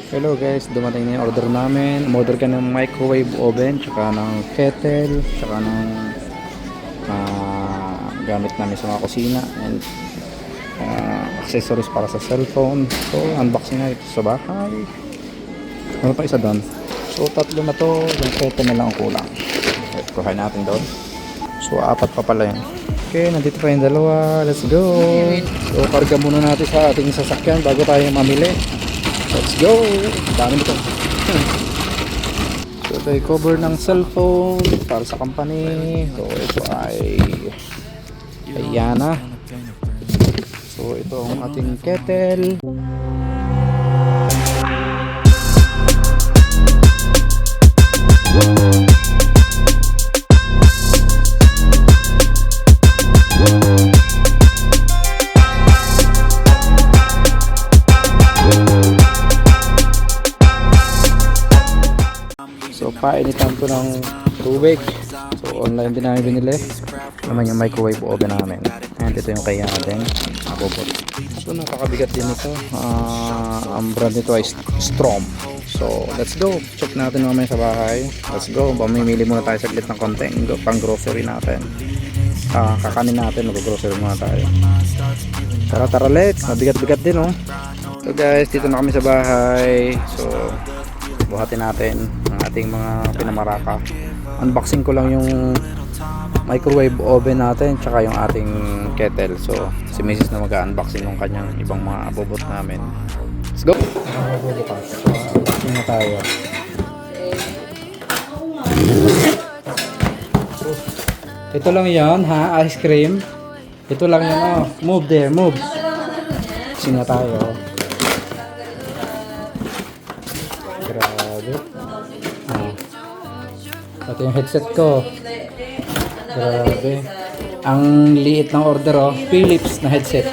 Hello guys, dumating na yung order namin. Umorder ka ng microwave oven, tsaka ng kettle, tsaka ng gamit namin sa mga kusina and accessories para sa cellphone. So, unboxing na ito sa bahay. Ano pa isa doon? So, tatlo na to. Yung kettle na lang ang kulang. Okay, kuhain natin doon. So, apat pa pala yun. Okay, nandito pa yung dalawa. Let's go! So, karga muna natin sa ating sasakyan bago tayo mamili. Let's go! Dami nito. So ito ay cover ng cellphone para sa company. So ito ay Ayana. So ito ang ating kettle. So painitan ko ng tubig. So online din namin binili. Naman yung microwave oven namin. And ito yung kaya natin robot. So napakabigat din ito. Ang brand nito ay Strom. So let's go. Check natin mamaya sa bahay. Let's go. Mamimili muna tayo saglit ng konti. Pang grocery natin. Kakanin natin. Mag-grocery muna tayo. Tara let's. Mabigat-bigat din oh. So guys, dito na kami sa bahay. So buhatin natin ang ating mga pinamaraka. Unboxing ko lang yung microwave oven natin tsaka yung ating kettle. So si Mrs. na mag-unboxing ng kanyang ibang mga abobot namin. Let's go! Unboxing na tayo. Ito lang yan ha, ice cream. Ito lang yan oh. Move there, move. Unboxing na tayo. Grabe. Ito yung headset ko. Grabe. Ang liit ng order oh. Philips na headset.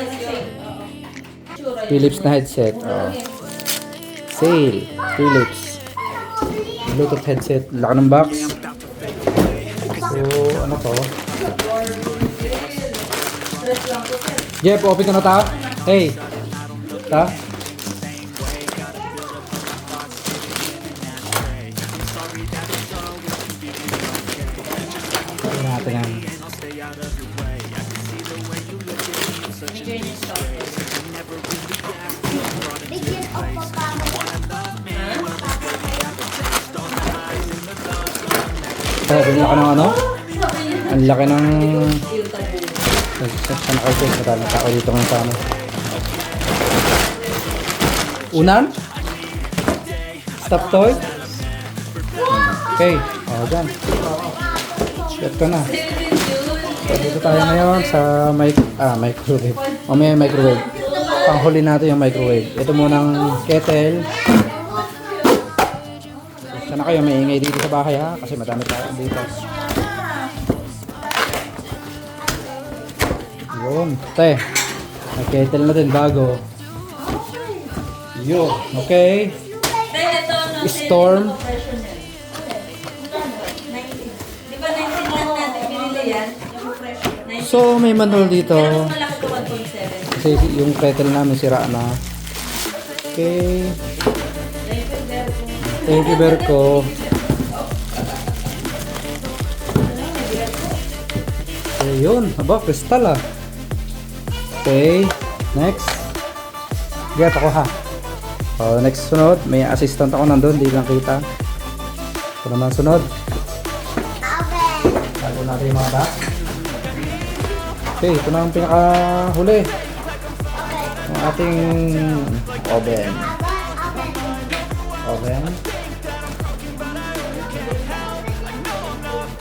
Philips na headset. Oh. Sale. Philips. Bluetooth headset. Laki ng box. So, ano to? Jeff, open ka na ta? Hey. Ta? Natin yan. Ang laki ng ano? Ang laki ng saan ako ito? Marami tao dito ng tao. Unan? Stop toy? Okay. O, dyan. Set ko na. So, dito tayo ngayon sa microwave. May microwave. Panghuli natin yung microwave. Ito munang kettle. Sana kayo maingay dito sa bahay ha. Kasi madami tayo dito. Yun. Te. May kettle na din bago. Yun. Okay. Storm. So may manhole dito. Kasi yung kettle namin sira na. Okay. Thank you Berko. Okay, yun. Aba, kristal ah. Okay. Next. Get ako ha. Next sunod. May assistant ako nandun. Di lang kita. Ito naman sunod. Tago natin yung mga box. Okay, ito na ang pinakahuli. Ang ating oven.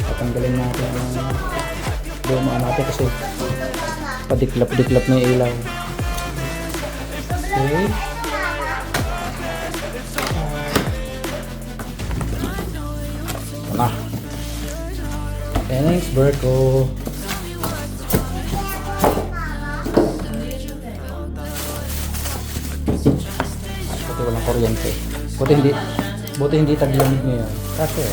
Tatanggalin natin ang luma natin kasi padiklap-diklap na yung ilaw. Okay. Ito na. Thanks, Berko. Buti walang kuryente. Buti hindi taglamig ngayon. Kasi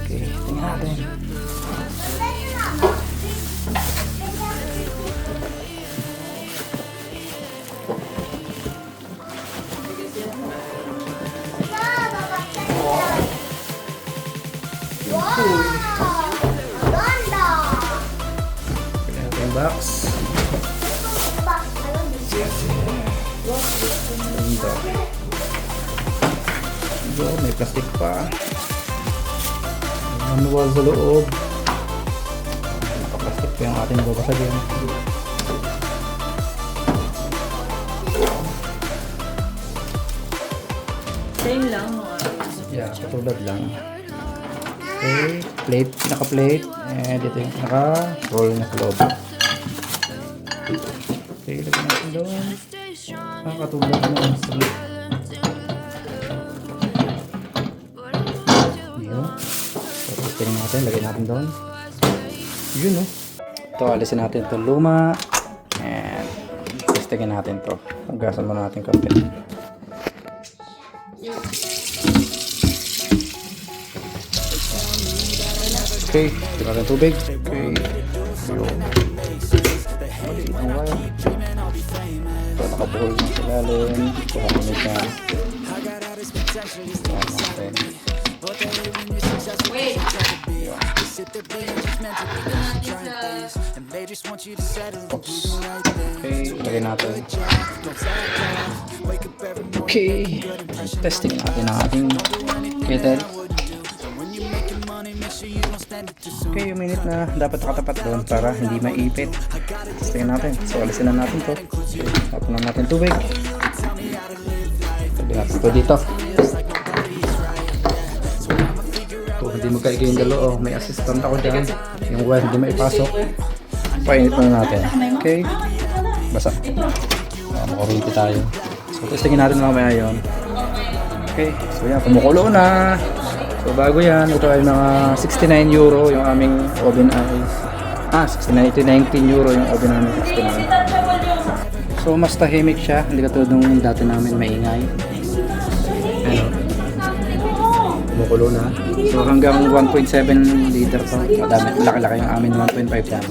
okay, tingnan natin. box. Ito. Ito, may plastic pa. Manual sa loob. Plastic pa yung ating babasagin. Same lang mga. Yeah, katulad lang. Okay, plate, naka-plate. And ito yung naka-roll na sa loob. Okay, lagyan natin doon. Katulad na sa loob. Yun. Tapos tingnan natin, lagyan natin doon. Yun, no? Ito, alisin natin ito luma. And testingin natin to. Hugasan mo natin kape. Okay, tingnan natin tubig. Okay. Yun. Maliit ang wire. Ito, nakabuhol na sa lalim. Kuha namin na. Kuha natin. Wait! Oops. Okay, lagyan natin. Okay, testing natin ang ating kettle. Okay, yung minute na dapat nakatapat doon para hindi maipit. Testingin natin. So, alisin na natin to. Okay, tapon na natin tubig. Sabi natin ito dito. Ito, hindi magkaigay yung dalo. Oh, may assistant ako dyan. Yung wire hindi maipasok. Painit na natin. Okay. Basa. Makarinti tayo. So, testingin natin mamaya yun. Okay. So, yan. Kumukulo na. So, bago yan. Ito ay mga 69 euro yung aming oven ay. 69 to 19 euro yung oven namin. 69. So, mas tahimik siya. Hindi katulad nung dati namin maingay. Ano. Kumukulo na. So, hanggang 1.7 liter to. Madami. Laki-laki yung amin 1.5 yan.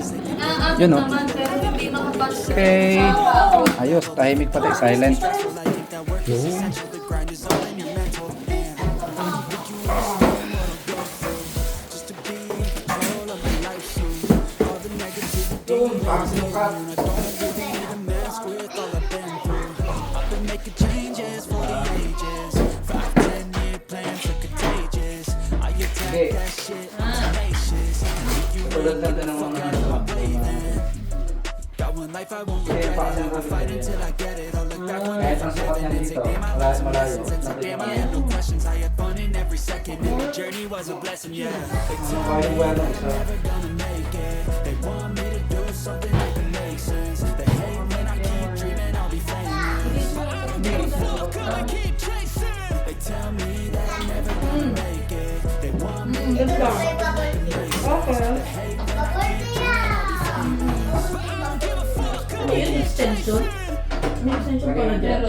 Yun, no? Okay. Ayos. Tahimik pati. Silent. Yun. Kahit ang sukat niya dito, malayo. Ano yung extension? May extension pala dyan.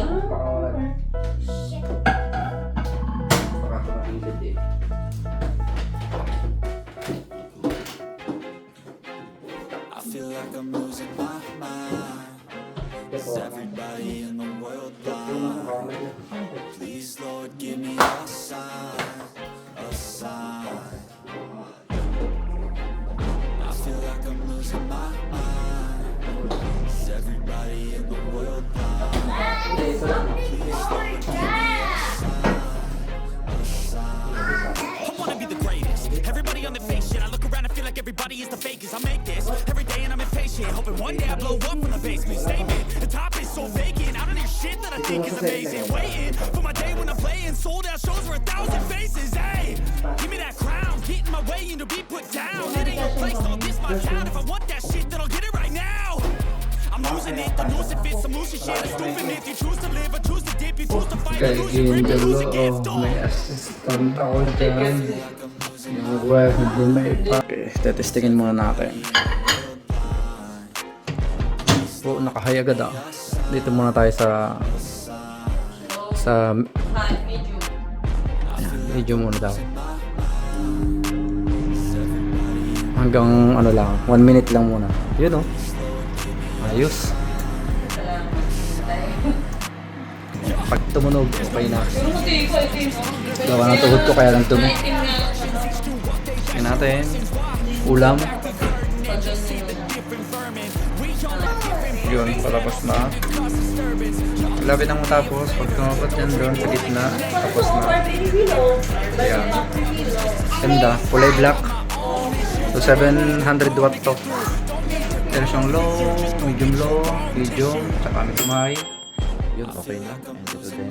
I feel like I'm losing my mind. Is everybody in the world blind? Please, Lord, give me a sign, a sign. I feel like I'm losing my mind. Is everybody in the world blind? Please, Lord, give me a sign, a sign. I wanna be the greatest. Everybody on the fake shit. I look around and feel like everybody is the fakest. I make this every day and I'm impatient. Hoping one day I blow up from the basement. Statement. The top is so vacant. I don't hear shit that I think is amazing. Waiting for my day when I'm playing. Sold out shows for 1,000 faces. Hey, give me that crown. Get in my way and to be put down. It ain't your place, don't diss my town. If I want that shit, then I'll get it right now. I'm losing it. The noose it fits. Some loose shit. I'm stupid. If you choose to live or choose to dip, you choose to fight. You lose your grip, you lose a gift. May assistant ako dyan. Yung wire hindi maipa. Okay, tetestingin muna natin. So, nakahay agad ah. Dito muna tayo sa Medium. medyo muna daw. Hanggang ano lang, 1 minute lang muna. Yun oh. Ayos. Pag tumunog, okay na. Gawa ng tuhod ko kaya lang tumunog. Tingnan natin. Ulam. yun, patapos na. Lapit nang matapos, pag tumapot yan doon sa gitna, tapos na. Ayan. Ganda, kulay black. So 700 watt to. Meron siyang low, medium low, medium, tsaka medium high. Yun, okay na. And ito din.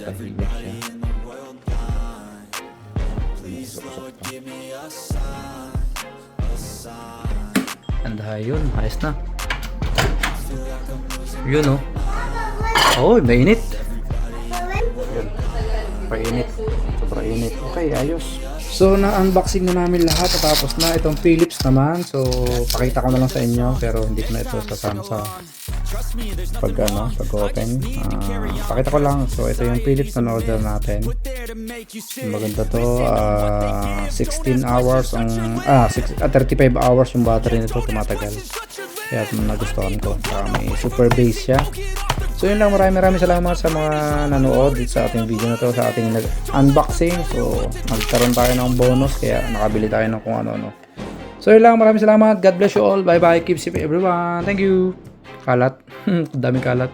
Tahimik siya. And yun, ayos na. Yun oh. Oh, mainit. Yun. Painit. Sobrang init. Okay, ayos. So, na-unboxing na namin lahat at tapos na itong Philips naman. So, pakita ko na lang sa inyo pero hindi ko na ito sasama sa pag-open. Pakita ko lang. So, ito yung Philips na order natin. Maganda to. 16 hours ang 35 hours yung battery nito, tumatagal. Kaya nagustuhan ko. May super bass siya. So yun lang, maraming salamat sa mga nanood dito sa ating video na to, sa ating unboxing. So nagkaroon tayo ng bonus kaya nakabili tayo ng kung ano-ano. So yun lang, maraming salamat. God bless you all. Bye bye. Keep safe everyone. Thank you. Kalat. Daming kalat.